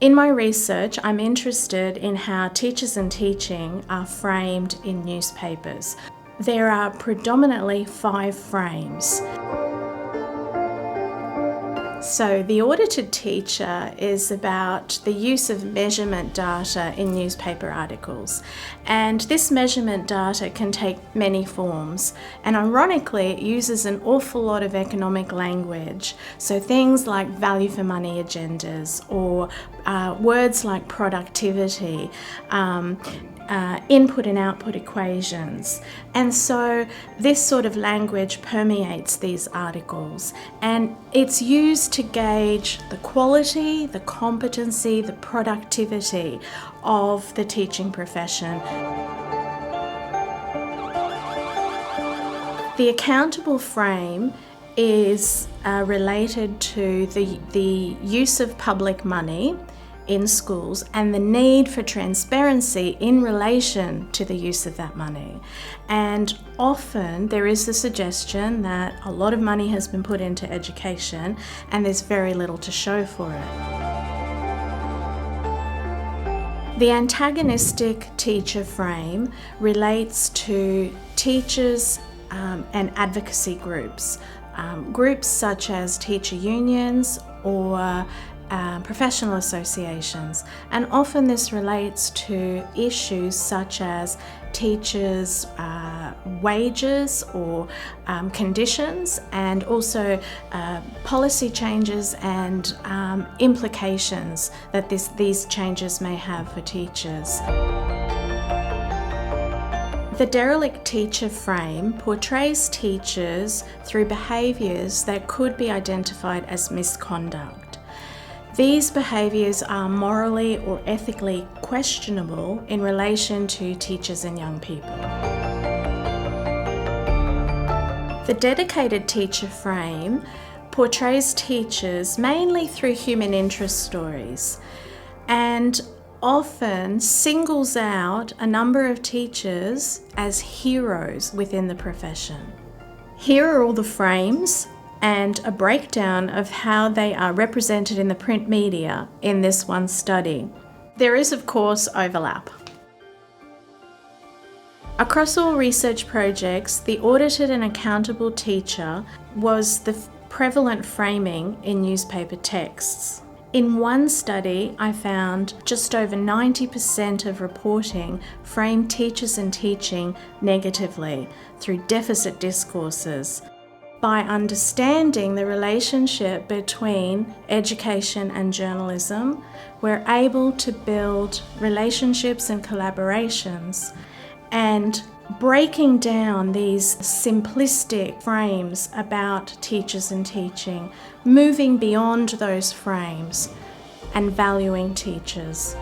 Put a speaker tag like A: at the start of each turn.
A: In my research, I'm interested in how teachers and teaching are framed in newspapers. There are predominantly 5 frames. So the Audited Teacher is about the use of measurement data in newspaper articles. And this measurement data can take many forms. And ironically, it uses an awful lot of economic language. So things like value for money agendas or words like productivity, input and output equations. And so this sort of language permeates these articles, and it's used to gauge the quality, the competency, the productivity of the teaching profession. The accountable frame is related to the use of public money in schools and the need for transparency in relation to the use of that money. And often there is the suggestion that a lot of money has been put into education and there's very little to show for it. The antagonistic teacher frame relates to teachers and advocacy groups, groups such as teacher unions or professional associations, and often this relates to issues such as teachers' wages or conditions, and also policy changes and implications that these changes may have for teachers. The Derelict Teacher frame portrays teachers through behaviours that could be identified as misconduct. These behaviours are morally or ethically questionable in relation to teachers and young people. The Dedicated Teacher frame portrays teachers mainly through human interest stories and often singles out a number of teachers as heroes within the profession. Here are all the frames and a breakdown of how they are represented in the print media in this one study. There is, of course, overlap. Across all research projects, the audited and accountable teacher was the prevalent framing in newspaper texts. In one study, I found just over 90% of reporting framed teachers and teaching negatively through deficit discourses. By understanding the relationship between education and journalism, we're able to build relationships and collaborations, and breaking down these simplistic frames about teachers and teaching, moving beyond those frames and valuing teachers.